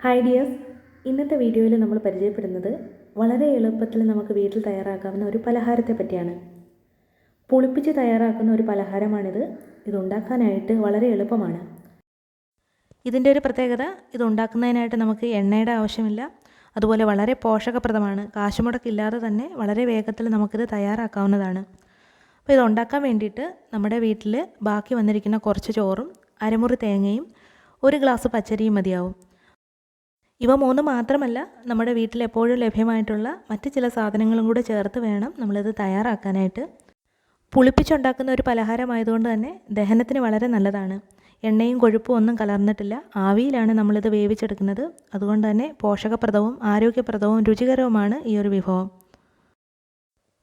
Hi dears, ഇന്നത്തെ വീഡിയോയിൽ നമ്മൾ പരിചയപ്പെടുന്നത് വളരെ എളുപ്പത്തിൽ നമുക്ക് വീട്ടിൽ തയ്യാറാക്കാവുന്ന ഒരു പലഹാരത്തെ പറ്റിയാണ്. പുളിപ്പിച്ച് തയ്യാറാക്കുന്ന ഒരു പലഹാരമാണിത്. ഇതുണ്ടാക്കാനായിട്ട് വളരെ എളുപ്പമാണ്. ഇതിൻ്റെ ഒരു പ്രത്യേകത, ഇതുണ്ടാക്കുന്നതിനായിട്ട് നമുക്ക് എണ്ണയുടെ ആവശ്യമില്ല. അതുപോലെ വളരെ പോഷകപ്രദമാണ്. കാശുമുടക്കില്ലാതെ തന്നെ വളരെ വേഗത്തിൽ നമുക്കിത് തയ്യാറാക്കാവുന്നതാണ്. അപ്പോൾ ഇതുണ്ടാക്കാൻ വേണ്ടിയിട്ട് നമ്മുടെ വീട്ടിൽ ബാക്കി വന്നിരിക്കുന്ന കുറച്ച് ചോറും അരമുറി തേങ്ങയും ഒരു ഗ്ലാസ് പച്ചരിയും മതിയാവും. ഇവ മൂന്ന് മാത്രമല്ല, നമ്മുടെ വീട്ടിൽ എപ്പോഴും ലഭ്യമായിട്ടുള്ള മറ്റ് ചില സാധനങ്ങളും കൂടെ ചേർത്ത് വേണം നമ്മളിത് തയ്യാറാക്കാനായിട്ട്. പുളിപ്പിച്ചുണ്ടാക്കുന്ന ഒരു പലഹാരമായതുകൊണ്ട് തന്നെ ദഹനത്തിന് വളരെ നല്ലതാണ്. എണ്ണയും കൊഴുപ്പും ഒന്നും കലർന്നിട്ടില്ല. ആവിയിലാണ് നമ്മളിത് വേവിച്ചെടുക്കുന്നത്. അതുകൊണ്ട് തന്നെ പോഷകപ്രദവും ആരോഗ്യപ്രദവും രുചികരവുമാണ് ഈ ഒരു വിഭവം.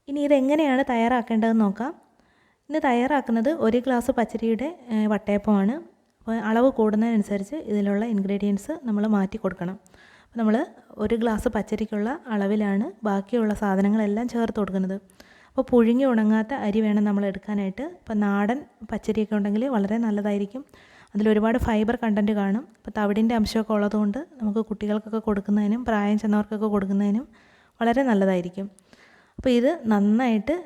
ഇനി ഇതെങ്ങനെയാണ് തയ്യാറാക്കേണ്ടതെന്ന് നോക്കാം. ഇന്ന് തയ്യാറാക്കുന്നത് ഒരു ഗ്ലാസ് പച്ചരിയുടെ വട്ടയപ്പമാണ്. അപ്പോൾ അളവ് കൂടുന്നതിനനുസരിച്ച് ഇതിലുള്ള ഇൻഗ്രീഡിയൻസ് നമ്മൾ മാറ്റി കൊടുക്കണം. അപ്പോൾ നമ്മൾ ഒരു ഗ്ലാസ് പച്ചരിക്കുള്ള അളവിലാണ് ബാക്കിയുള്ള സാധനങ്ങളെല്ലാം ചേർത്ത് കൊടുക്കുന്നത്. അപ്പോൾ പുഴുങ്ങി ഉണങ്ങാത്ത അരി വേണം നമ്മൾ എടുക്കാനായിട്ട്. ഇപ്പോൾ നാടൻ പച്ചരിയൊക്കെ ഉണ്ടെങ്കിൽ വളരെ നല്ലതായിരിക്കും. അതിലൊരുപാട് ഫൈബർ കണ്ടൻറ്റ് കാണും. ഇപ്പോൾ തവിടിൻ്റെ അംശമൊക്കെ ഉള്ളതുകൊണ്ട് നമുക്ക് കുട്ടികൾക്കൊക്കെ കൊടുക്കുന്നതിനും പ്രായം ചെന്നവർക്കൊക്കെ കൊടുക്കുന്നതിനും വളരെ നല്ലതായിരിക്കും. അപ്പോൾ ഇത് നന്നായിട്ട്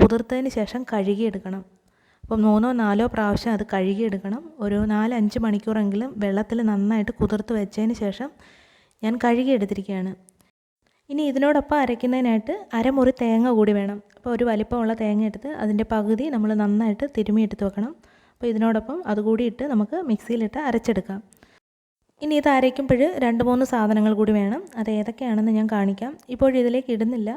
കുതിർത്തതിന് ശേഷം കഴുകിയെടുക്കണം. അപ്പം 3-4 പ്രാവശ്യം അത് കഴുകിയെടുക്കണം. ഒരു 4-5 മണിക്കൂറെങ്കിലും വെള്ളത്തിൽ നന്നായിട്ട് കുതിർത്ത് വെച്ചതിന് ശേഷം ഞാൻ കഴുകിയെടുത്തിരിക്കുകയാണ്. ഇനി ഇതിനോടൊപ്പം അരയ്ക്കുന്നതിനായിട്ട് അരമുറി തേങ്ങ കൂടി വേണം. അപ്പോൾ ഒരു വലിപ്പമുള്ള തേങ്ങ എടുത്ത് അതിൻ്റെ പകുതി നമ്മൾ നന്നായിട്ട് തിരുമിയെടുത്ത് വെക്കണം. അപ്പോൾ ഇതിനോടൊപ്പം അതുകൂടി ഇട്ട് നമുക്ക് മിക്സിയിലിട്ട് അരച്ചെടുക്കാം. ഇനി ഇത് അരയ്ക്കുമ്പോൾ 2-3 സാധനങ്ങൾ കൂടി വേണം. അത് ഏതൊക്കെയാണെന്ന് ഞാൻ കാണിക്കാം. ഇപ്പോഴിതിലേക്ക് ഇടുന്നില്ല.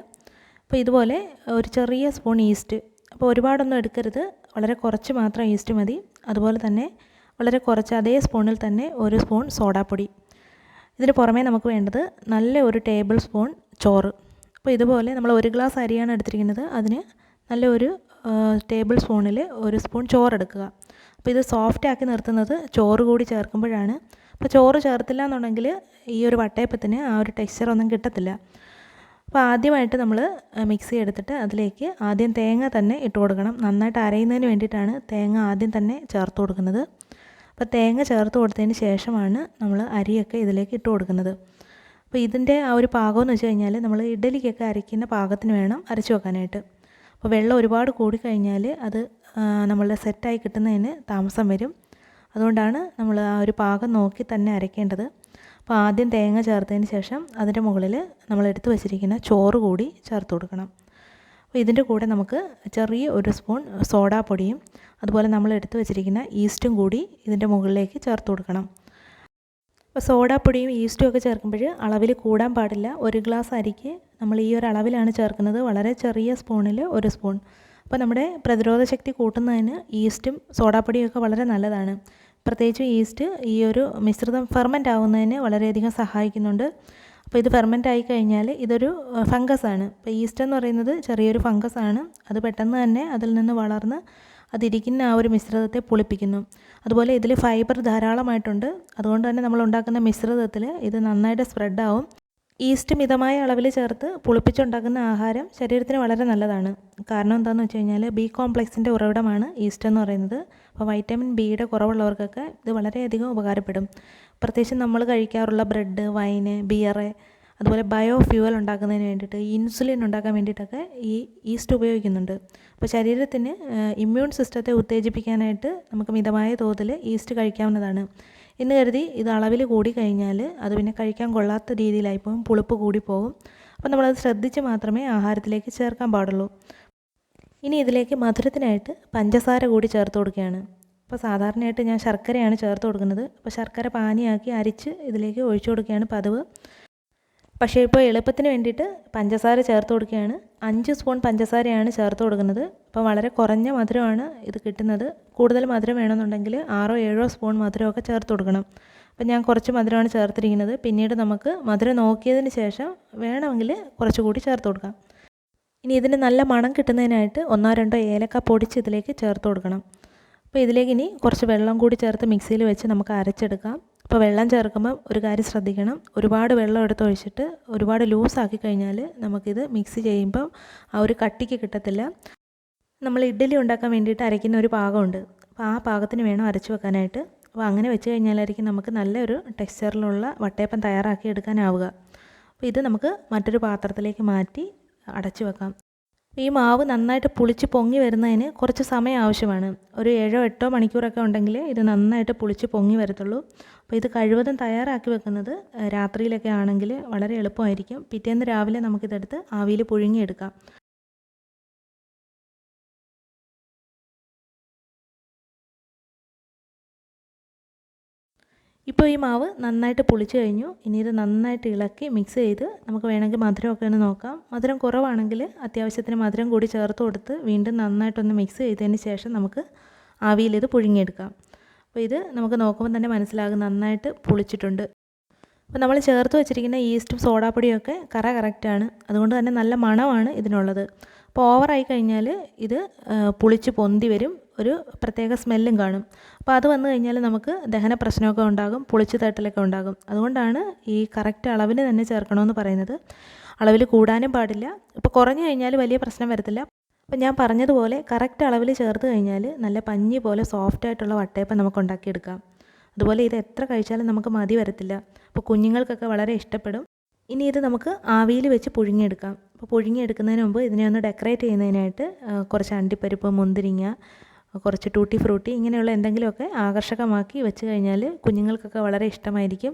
അപ്പോൾ ഇതുപോലെ ഒരു ചെറിയ സ്പൂൺ ഈസ്റ്റ്, അപ്പോൾ ഒരുപാടൊന്നും എടുക്കരുത്, വളരെ കുറച്ച് മാത്രം ഈസ്റ്റ് മതി. അതുപോലെ തന്നെ വളരെ കുറച്ച് അതേ സ്പൂണിൽ തന്നെ ഒരു സ്പൂൺ സോഡാപ്പൊടി. ഇതിന് പുറമേ നമുക്ക് വേണ്ടത് നല്ല ഒരു ടേബിൾ സ്പൂൺ ചോറ്. അപ്പോൾ ഇതുപോലെ നമ്മൾ ഒരു ഗ്ലാസ് അരിയാണ് എടുത്തിരിക്കുന്നത്. അതിന് നല്ല ഒരു ടേബിൾ സ്പൂണിൽ ഒരു സ്പൂൺ ചോറ് എടുക്കുക. അപ്പോൾ ഇത് സോഫ്റ്റ് ആക്കി നിർത്തുന്നത് ചോറ് കൂടി ചേർക്കുമ്പോഴാണ്. അപ്പോൾ ചോറ് ചേർത്തില്ല എന്നുണ്ടെങ്കിൽ ഈ ഒരു വട്ടയപ്പത്തിന് ആ ഒരു ടെക്സ്ചറൊന്നും കിട്ടത്തില്ല. അപ്പോൾ ആദ്യമായിട്ട് നമ്മൾ മിക്സി എടുത്തിട്ട് അതിലേക്ക് ആദ്യം തേങ്ങ തന്നെ ഇട്ട് കൊടുക്കണം. നന്നായിട്ട് അരയുന്നതിന് വേണ്ടിയിട്ടാണ് തേങ്ങ ആദ്യം തന്നെ ചേർത്ത് കൊടുക്കുന്നത്. അപ്പോൾ തേങ്ങ ചേർത്ത് കൊടുത്തതിന് ശേഷമാണ് നമ്മൾ അരിയൊക്കെ ഇതിലേക്ക് ഇട്ട് കൊടുക്കുന്നത്. അപ്പോൾ ഇതിൻ്റെ ആ ഒരു പാകമെന്ന് വെച്ച് കഴിഞ്ഞാൽ നമ്മൾ ഇഡ്ഡലിക്കൊക്കെ അരയ്ക്കുന്ന പാകത്തിന് വേണം അരച്ച് വെക്കാനായിട്ട്. അപ്പോൾ വെള്ളം ഒരുപാട് കൂടിക്കഴിഞ്ഞാൽ അത് നമ്മളുടെ സെറ്റായി കിട്ടുന്നതിന് താമസം വരും. അതുകൊണ്ടാണ് നമ്മൾ ആ ഒരു പാകം നോക്കി തന്നെ അരയ്ക്കേണ്ടത്. അപ്പോൾ ആദ്യം തേങ്ങ ചേർത്തതിന് ശേഷം അതിൻ്റെ മുകളിൽ നമ്മൾ എടുത്തു വച്ചിരിക്കുന്ന ചോറ് കൂടി ചേർത്ത് കൊടുക്കണം. അപ്പോൾ ഇതിൻ്റെ കൂടെ നമുക്ക് ചെറിയ ഒരു സ്പൂൺ സോഡാപ്പൊടിയും അതുപോലെ നമ്മൾ എടുത്തു വച്ചിരിക്കുന്ന ഈസ്റ്റും കൂടി ഇതിൻ്റെ മുകളിലേക്ക് ചേർത്ത് കൊടുക്കണം. അപ്പോൾ സോഡാപ്പൊടിയും ഈസ്റ്റും ഒക്കെ ചേർക്കുമ്പോൾ അളവിൽ കൂടാൻ പാടില്ല. ഒരു ഗ്ലാസ് അരിക്ക് നമ്മൾ ഈ ഒരു അളവിലാണ് ചേർക്കുന്നത്. വളരെ ചെറിയ സ്പൂണിൽ ഒരു സ്പൂൺ. അപ്പോൾ നമ്മുടെ പ്രതിരോധ ശക്തി കൂട്ടുന്നതിന് ഈസ്റ്റും സോഡാപ്പൊടിയും ഒക്കെ വളരെ നല്ലതാണ്. പ്രത്യേകിച്ചും ഈസ്റ്റ് ഈ ഒരു മിശ്രിതം ഫെർമെൻ്റ് ആവുന്നതിന് വളരെയധികം സഹായിക്കുന്നുണ്ട്. അപ്പോൾ ഇത് ഫെർമെൻ്റ് ആയി കഴിഞ്ഞാൽ ഇതൊരു ഫംഗസാണ്. അപ്പോൾ ഈസ്റ്റ് എന്ന് പറയുന്നത് ചെറിയൊരു ഫംഗസാണ്. അത് പെട്ടെന്ന് തന്നെ അതിൽ നിന്ന് വളർന്ന് അതിരിക്കുന്ന ആ ഒരു മിശ്രിതത്തെ പുളിപ്പിക്കുന്നു. അതുപോലെ ഇതിൽ ഫൈബർ ധാരാളമായിട്ടുണ്ട്. അതുകൊണ്ട് തന്നെ നമ്മൾ ഉണ്ടാക്കുന്ന മിശ്രിതത്തിൽ ഇത് നന്നായിട്ട് സ്പ്രെഡാവും. ഈസ്റ്റ് മിതമായ അളവിൽ ചേർത്ത് പുളിപ്പിച്ചുണ്ടാക്കുന്ന ആഹാരം ശരീരത്തിന് വളരെ നല്ലതാണ്. കാരണം എന്താണെന്ന് വെച്ച് കഴിഞ്ഞാൽ ബി കോംപ്ലക്സിൻ്റെ ഉറവിടമാണ് ഈസ്റ്റ് എന്ന് പറയുന്നത്. അപ്പോൾ വൈറ്റമിൻ ബിയുടെ കുറവുള്ളവർക്കൊക്കെ ഇത് വളരെയധികം ഉപകാരപ്പെടും. പ്രത്യേകിച്ച് നമ്മൾ കഴിക്കാറുള്ള ബ്രെഡ്, വൈന്, ബിയർ, അതുപോലെ ബയോ ഫ്യൂവൽ ഉണ്ടാക്കുന്നതിന് വേണ്ടിയിട്ട്, ഇൻസുലിൻ ഉണ്ടാക്കാൻ വേണ്ടിയിട്ടൊക്കെ ഈ ഈസ്റ്റ് ഉപയോഗിക്കുന്നുണ്ട്. അപ്പോൾ ശരീരത്തിന് ഇമ്മ്യൂൺ സിസ്റ്റത്തെ ഉത്തേജിപ്പിക്കാനായിട്ട് നമുക്ക് മിതമായ തോതിൽ ഈസ്റ്റ് കഴിക്കാവുന്നതാണ്. എന്ന് കരുതി ഇത് അളവിൽ കൂടി കഴിഞ്ഞാൽ അത് പിന്നെ കഴിക്കാൻ കൊള്ളാത്ത രീതിയിലായിപ്പോകും, പുളിപ്പ് കൂടിപ്പോകും. അപ്പോൾ നമ്മളത് ശ്രദ്ധിച്ച് മാത്രമേ ആഹാരത്തിലേക്ക് ചേർക്കാൻ പാടുള്ളൂ. ഇനി ഇതിലേക്ക് മധുരത്തിനായിട്ട് പഞ്ചസാര കൂടി ചേർത്ത് കൊടുക്കുകയാണ്. അപ്പോൾ സാധാരണയായിട്ട് ഞാൻ ശർക്കരയാണ് ചേർത്ത് കൊടുക്കുന്നത്. അപ്പോൾ ശർക്കര പാനിയാക്കി അരിച്ച് ഇതിലേക്ക് ഒഴിച്ചു കൊടുക്കുകയാണ് പതിവ്. പക്ഷേ ഇപ്പോൾ എളുപ്പത്തിന് വേണ്ടിയിട്ട് പഞ്ചസാര ചേർത്ത് കൊടുക്കുകയാണ്. 5 സ്പൂൺ പഞ്ചസാരയാണ് ചേർത്ത് കൊടുക്കുന്നത്. അപ്പോൾ വളരെ കുറഞ്ഞ മധുരമാണ് ഇത് കിട്ടുന്നത്. കൂടുതൽ മധുരം വേണമെന്നുണ്ടെങ്കിൽ 6-7 സ്പൂൺ മധുരമൊക്കെ ചേർത്ത് കൊടുക്കണം. അപ്പോൾ ഞാൻ കുറച്ച് മധുരമാണ് ചേർത്തിരിക്കുന്നത്. പിന്നീട് നമുക്ക് മധുരം നോക്കിയതിന് ശേഷം വേണമെങ്കിൽ കുറച്ചുകൂടി ചേർത്ത് കൊടുക്കാം. ഇനി ഇതിന് നല്ല മണം കിട്ടുന്നതിനായിട്ട് 1-2 ഏലക്ക പൊടിച്ച് ഇതിലേക്ക് ചേർത്ത് കൊടുക്കണം. അപ്പോൾ ഇതിലേക്ക് ഇനി കുറച്ച് വെള്ളം കൂടി ചേർത്ത് മിക്സിയിൽ വെച്ച് നമുക്ക് അരച്ചെടുക്കാം. അപ്പോൾ വെള്ളം ചേർക്കുമ്പോൾ ഒരു കാര്യം ശ്രദ്ധിക്കണം. ഒരുപാട് വെള്ളം എടുത്തൊഴിച്ചിട്ട് ഒരുപാട് ലൂസാക്കി കഴിഞ്ഞാൽ നമുക്കിത് മിക്സ് ചെയ്യുമ്പം ആ ഒരു കട്ടിക്ക് കിട്ടത്തില്ല. നമ്മൾ ഇഡ്ഡലി ഉണ്ടാക്കാൻ വേണ്ടിയിട്ട് അരയ്ക്കുന്ന ഒരു പാകമുണ്ട്. അപ്പോൾ ആ പാകത്തിന് വേണം അരച്ച് വെക്കാനായിട്ട്. അപ്പോൾ അങ്ങനെ വെച്ച് കഴിഞ്ഞാലായിരിക്കും നമുക്ക് നല്ലൊരു ടെക്സ്ചറിലുള്ള വട്ടയപ്പം തയ്യാറാക്കി എടുക്കാനാവുക. അപ്പോൾ ഇത് നമുക്ക് മറ്റൊരു പാത്രത്തിലേക്ക് മാറ്റി അടച്ചു വെക്കാം. ഈ മാവ് നന്നായിട്ട് പുളിച്ച് പൊങ്ങി വരുന്നതിന് കുറച്ച് സമയം ആവശ്യമാണ്. ഒരു 7-8 മണിക്കൂറൊക്കെ ഉണ്ടെങ്കിൽ ഇത് നന്നായിട്ട് പുളിച്ച് പൊങ്ങി വരത്തുള്ളൂ. അപ്പോൾ ഇത് കഴിവതും തയ്യാറാക്കി വെക്കുന്നത് രാത്രിയിലൊക്കെ ആണെങ്കിൽ വളരെ എളുപ്പമായിരിക്കും. പിറ്റേന്ന് രാവിലെ നമുക്കിതെടുത്ത് ആവിയിൽ പുഴുങ്ങിയെടുക്കാം. ഇപ്പോൾ ഈ മാവ് നന്നായിട്ട് പുളിച്ച് കഴിഞ്ഞു. ഇനി ഇത് നന്നായിട്ട് ഇളക്കി മിക്സ് ചെയ്ത് നമുക്ക് വേണമെങ്കിൽ മധുരമൊക്കെ ഒന്ന് നോക്കാം. മധുരം കുറവാണെങ്കിൽ അത്യാവശ്യത്തിന് മധുരം കൂടി ചേർത്ത് കൊടുത്ത് വീണ്ടും നന്നായിട്ടൊന്ന് മിക്സ് ചെയ്തതിന് ശേഷം നമുക്ക് ആവിയിൽ ഇത് പുഴുങ്ങിയെടുക്കാം. അപ്പോൾ ഇത് നമുക്ക് നോക്കുമ്പോൾ തന്നെ മനസ്സിലാകും നന്നായിട്ട് പുളിച്ചിട്ടുണ്ട്. അപ്പോൾ നമ്മൾ ചേർത്ത് വെച്ചിരിക്കുന്ന ഈസ്റ്റും സോഡാപ്പൊടിയൊക്കെ കറക്റ്റാണ്. അതുകൊണ്ട് തന്നെ നല്ല മണമാണ് ഇതിനുള്ളത്. അപ്പോൾ ഓവറായി കഴിഞ്ഞാൽ ഇത് പുളിച്ച് പൊന്തി വരും, ഒരു പ്രത്യേക സ്മെല്ലും കാണും. അപ്പോൾ അത് വന്നു കഴിഞ്ഞാൽ നമുക്ക് ദഹന പ്രശ്നമൊക്കെ ഉണ്ടാകും, പുളിച്ച് തട്ടലൊക്കെ ഉണ്ടാകും. അതുകൊണ്ടാണ് ഈ കറക്റ്റ് അളവിന് തന്നെ ചേർക്കണമെന്ന് പറയുന്നത്. അളവിൽ കൂടാനും പാടില്ല. ഇപ്പോൾ കുറഞ്ഞു കഴിഞ്ഞാൽ വലിയ പ്രശ്നം വരത്തില്ല. അപ്പോൾ ഞാൻ പറഞ്ഞതുപോലെ കറക്റ്റ് അളവിൽ ചേർത്ത് കഴിഞ്ഞാൽ നല്ല പഞ്ഞി പോലെ സോഫ്റ്റായിട്ടുള്ള വട്ടയപ്പം നമുക്ക് ഉണ്ടാക്കിയെടുക്കാം. അതുപോലെ ഇത് എത്ര കഴിച്ചാലും നമുക്ക് മതി വരത്തില്ല. അപ്പോൾ കുഞ്ഞുങ്ങൾക്കൊക്കെ വളരെ ഇഷ്ടപ്പെടും. ഇനി ഇത് നമുക്ക് ആവിയിൽ വെച്ച് പുഴുങ്ങിയെടുക്കാം. അപ്പോൾ പുഴുങ്ങിയെടുക്കുന്നതിന് മുമ്പ് ഇതിനെ ഒന്ന് ഡെക്കറേറ്റ് ചെയ്യുന്നതിനായിട്ട് കുറച്ച് അണ്ടിപ്പരിപ്പ്, മുന്തിരിങ്ങ, കുറച്ച് ടൂട്ടി ഫ്രൂട്ടി ഇങ്ങനെയുള്ള എന്തെങ്കിലുമൊക്കെ ആകർഷകമാക്കി വെച്ച് കഴിഞ്ഞാൽ കുഞ്ഞുങ്ങൾക്കൊക്കെ വളരെ ഇഷ്ടമായിരിക്കും.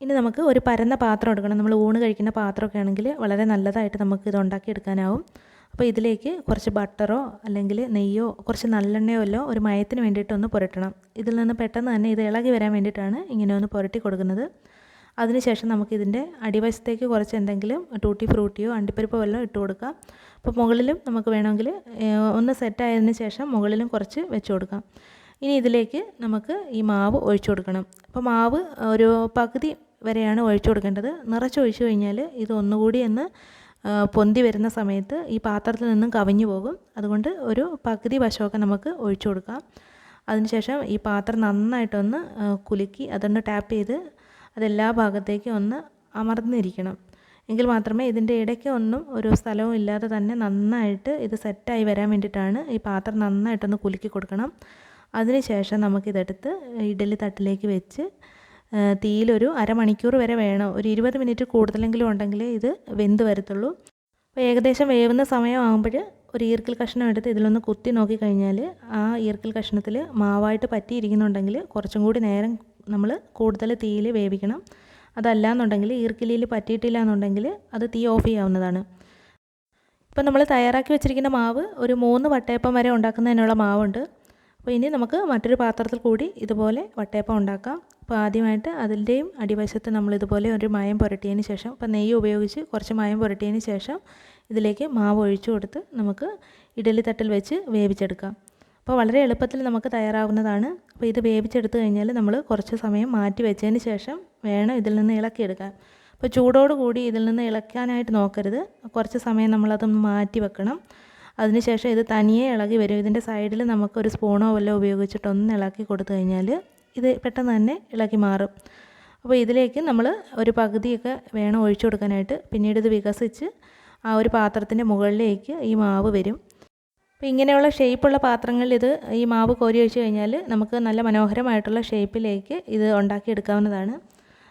ഇനി നമുക്ക് ഒരു പരന്ന പാത്രം എടുക്കണം. നമ്മൾ ഊണ് കഴിക്കുന്ന പാത്രമൊക്കെ ആണെങ്കിൽ വളരെ നല്ലതായിട്ട് നമുക്ക് ഇത് ഉണ്ടാക്കിയെടുക്കാനാവും. അപ്പോൾ ഇതിലേക്ക് കുറച്ച് ബട്ടറോ അല്ലെങ്കിൽ നെയ്യോ കുറച്ച് നല്ലെണ്ണയോ എല്ലാം ഒരു മയത്തിന് വേണ്ടിയിട്ടൊന്ന് പുരട്ടണം. ഇതിൽ നിന്ന് പെട്ടെന്ന് തന്നെ ഇത് ഇളകി വരാൻ വേണ്ടിയിട്ടാണ് ഇങ്ങനെ ഒന്ന് പുരട്ടി കൊടുക്കുന്നത്. അതിനുശേഷം നമുക്കിതിൻ്റെ അടിവശത്തേക്ക് കുറച്ച് എന്തെങ്കിലും ടൂട്ടി ഫ്രൂട്ടിയോ അണ്ടിപ്പരിപ്പോ വല്ലതും ഇട്ട് കൊടുക്കാം. അപ്പോൾ മുകളിലും നമുക്ക് വേണമെങ്കിൽ ഒന്ന് സെറ്റായതിന് ശേഷം മുകളിലും കുറച്ച് വെച്ച് കൊടുക്കാം. ഇനി ഇതിലേക്ക് നമുക്ക് ഈ മാവ് ഒഴിച്ചു കൊടുക്കണം. അപ്പോൾ മാവ് ഒരു പകുതി വരെയാണ് ഒഴിച്ചു കൊടുക്കേണ്ടത്. നിറച്ചൊഴിച്ചു കഴിഞ്ഞാൽ ഇത് ഒന്നുകൂടി ഒന്ന് പൊന്തി വരുന്ന സമയത്ത് ഈ പാത്രത്തിൽ നിന്നും കവിഞ്ഞു പോകും. അതുകൊണ്ട് ഒരു പകുതി വശമൊക്കെ നമുക്ക് ഒഴിച്ചു കൊടുക്കാം. അതിനുശേഷം ഈ പാത്രം നന്നായിട്ടൊന്ന് കുലുക്കി അതൊന്ന് ടാപ്പ് ചെയ്ത് അതെല്ലാ ഭാഗത്തേക്കും ഒന്ന് അമർന്നിരിക്കണം. എങ്കിൽ മാത്രമേ ഇതിൻ്റെ ഇടയ്ക്ക് ഒന്നും ഒരു സ്ഥലവും ഇല്ലാതെ തന്നെ നന്നായിട്ട് ഇത് സെറ്റായി വരാൻ വേണ്ടിയിട്ടാണ് ഈ പാത്രം നന്നായിട്ടൊന്ന് കുലുക്കി കൊടുക്കണം. അതിനുശേഷം നമുക്കിതെടുത്ത് ഇഡ്ഡലി തട്ടിലേക്ക് വെച്ച് തീയിലൊരു അരമണിക്കൂർ വരെ വേണം. ഒരു 20 മിനിറ്റ് കൂടുതലെങ്കിലും ഉണ്ടെങ്കിലേ ഇത് വെന്ത് വരത്തുള്ളൂ. അപ്പോൾ ഏകദേശം വേവുന്ന സമയമാകുമ്പോൾ ഒരു ഈർക്കിൽ കഷ്ണം എടുത്ത് ഇതിലൊന്ന് കുത്തി നോക്കിക്കഴിഞ്ഞാൽ ആ ഈർക്കിൽ കഷ്ണത്തിൽ മാവായിട്ട് പറ്റിയിരിക്കുന്നുണ്ടെങ്കിൽ കുറച്ചും കൂടി നേരം നമ്മൾ കൂടുതൽ തീയിൽ വേവിക്കണം. അതല്ല എന്നുണ്ടെങ്കിൽ ഈർക്കിലിയിൽ പറ്റിയിട്ടില്ല എന്നുണ്ടെങ്കിൽ അത് തീ ഓഫ് ചെയ്യാവുന്നതാണ്. ഇപ്പോൾ നമ്മൾ തയ്യാറാക്കി വെച്ചിരിക്കുന്ന മാവ് ഒരു 3 വട്ടയപ്പം വരെ ഉണ്ടാക്കുന്നതിനുള്ള മാവുണ്ട്. അപ്പോൾ ഇനി നമുക്ക് മറ്റൊരു പാത്രത്തിൽ കൂടി ഇതുപോലെ വട്ടയപ്പം ഉണ്ടാക്കാം. അപ്പോൾ ആദ്യമായിട്ട് അതിൻ്റെയും അടിവശത്ത് നമ്മൾ ഇതുപോലെ ഒരു മയം പുരട്ടിയതിന് ശേഷം ഇപ്പോൾ നെയ്യ് ഉപയോഗിച്ച് കുറച്ച് മയം പുരട്ടിയതിന് ശേഷം ഇതിലേക്ക് മാവ് ഒഴിച്ചു കൊടുത്ത് നമുക്ക് ഇഡ്ഡലി തട്ടിൽ വെച്ച് വേവിച്ചെടുക്കാം. അപ്പോൾ വളരെ എളുപ്പത്തിൽ നമുക്ക് തയ്യാറാവുന്നതാണ്. അപ്പോൾ ഇത് വേവിച്ചെടുത്ത് കഴിഞ്ഞാൽ നമ്മൾ കുറച്ച് സമയം മാറ്റി വെച്ചതിന് ശേഷം വേണം ഇതിൽ നിന്ന് ഇളക്കിയെടുക്കാൻ. അപ്പോൾ ചൂടോട് കൂടി ഇതിൽ നിന്ന് ഇളക്കാനായിട്ട് നോക്കരുത്. കുറച്ച് സമയം നമ്മളതൊന്ന് മാറ്റി വെക്കണം. അതിനുശേഷം ഇത് തനിയെ ഇളകി വരും. ഇതിൻ്റെ സൈഡിൽ നമുക്കൊരു സ്പൂണോ വല്ലതും ഉപയോഗിച്ചിട്ടൊന്ന് ഇളക്കി കൊടുത്തു കഴിഞ്ഞാൽ ഇത് പെട്ടെന്ന് തന്നെ ഇളക്കി മാറും. അപ്പോൾ ഇതിലേക്ക് നമ്മൾ ഒരു പകുതിയൊക്കെ വേണം ഒഴിച്ചു കൊടുക്കാനായിട്ട്. പിന്നീട് ഇത് വികസിച്ച് ആ ഒരു പാത്രത്തിൻ്റെ മുകളിലേക്ക് ഈ മാവ് വരും. അപ്പോൾ ഇങ്ങനെയുള്ള ഷേപ്പുള്ള പാത്രങ്ങളിൽ ഇത് ഈ മാവ് കോരി ഒഴിച്ച് കഴിഞ്ഞാൽ നമുക്ക് നല്ല മനോഹരമായിട്ടുള്ള ഷേപ്പിലേക്ക് ഇത് ഉണ്ടാക്കിയെടുക്കാവുന്നതാണ്.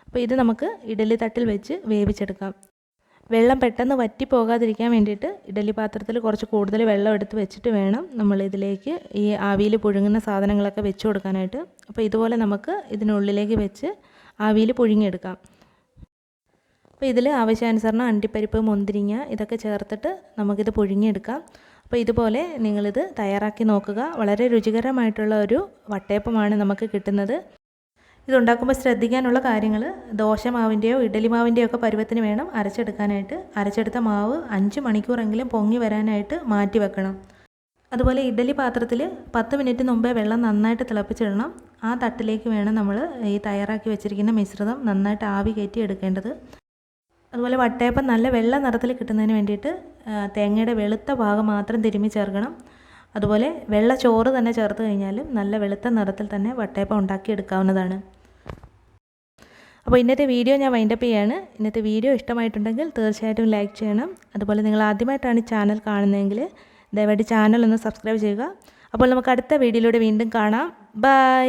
അപ്പോൾ ഇത് നമുക്ക് ഇഡ്ഡലി തട്ടിൽ വെച്ച് വേവിച്ചെടുക്കാം. വെള്ളം പെട്ടെന്ന് വറ്റി പോകാതിരിക്കാൻ വേണ്ടിയിട്ട് ഇഡ്ഡലി പാത്രത്തിൽ കുറച്ച് കൂടുതൽ വെള്ളം എടുത്ത് വെച്ചിട്ട് വേണം നമ്മൾ ഇതിലേക്ക് ഈ ആവിയിൽ പുഴുങ്ങുന്ന സാധനങ്ങളൊക്കെ വെച്ച് കൊടുക്കാനായിട്ട്. അപ്പോൾ ഇതുപോലെ നമുക്ക് ഇതിനുള്ളിലേക്ക് വെച്ച് ആവിയിൽ പുഴുങ്ങിയെടുക്കാം. അപ്പോൾ ഇതിൽ ആവശ്യാനുസരണം അണ്ടിപ്പരിപ്പ്, മുന്തിരിങ്ങ ഇതൊക്കെ ചേർത്തിട്ട് നമുക്കിത് പുഴുങ്ങിയെടുക്കാം. അപ്പോൾ ഇതുപോലെ നിങ്ങളിത് തയ്യാറാക്കി നോക്കുക. വളരെ രുചികരമായിട്ടുള്ള ഒരു വട്ടയപ്പമാണ് നമുക്ക് കിട്ടുന്നത്. ഇതുണ്ടാക്കുമ്പോൾ ശ്രദ്ധിക്കാനുള്ള കാര്യങ്ങൾ ദോശമാവിൻ്റെയോ ഇഡ്ഡലി മാവിൻ്റെയോ ഒക്കെ പരുവത്തിന് വേണം അരച്ചെടുക്കാനായിട്ട്. അരച്ചെടുത്ത മാവ് 5 മണിക്കൂറെങ്കിലും പൊങ്ങി വരാനായിട്ട് മാറ്റി വെക്കണം. അതുപോലെ ഇഡ്ഡലി പാത്രത്തിൽ 10 മിനിറ്റ് മുമ്പേ വെള്ളം നന്നായിട്ട് തിളപ്പിച്ചിടണം. ആ തട്ടിലേക്ക് വേണം നമ്മൾ ഈ തയ്യാറാക്കി വെച്ചിരിക്കുന്ന മിശ്രിതം നന്നായിട്ട് ആവി കയറ്റി എടുക്കേണ്ടത്. അതുപോലെ വട്ടയപ്പം നല്ല വെള്ള നിറത്തിൽ കിട്ടുന്നതിന് വേണ്ടിയിട്ട് തേങ്ങയുടെ വെളുത്ത ഭാഗം മാത്രം തിരുമ്മി ചേർക്കണം. അതുപോലെ വെള്ള ചോറ് തന്നെ ചേർത്ത് കഴിഞ്ഞാലും നല്ല വെളുത്ത നിറത്തിൽ തന്നെ വട്ടയപ്പം ഉണ്ടാക്കിയെടുക്കാവുന്നതാണ്. അപ്പോൾ ഇന്നത്തെ വീഡിയോ ഞാൻ വൈൻഡപ്പ് ചെയ്യാണ്. ഇന്നത്തെ വീഡിയോ ഇഷ്ടമായിട്ടുണ്ടെങ്കിൽ തീർച്ചയായിട്ടും ലൈക്ക് ചെയ്യണം. അതുപോലെ നിങ്ങൾ ആദ്യമായിട്ടാണ് ചാനൽ കാണുന്നതെങ്കിൽ ദയവായിട്ട് ചാനൽ ഒന്ന് സബ്സ്ക്രൈബ് ചെയ്യുക. അപ്പോൾ നമുക്ക് അടുത്ത വീഡിയോയിലൂടെ വീണ്ടും കാണാം. ബൈ.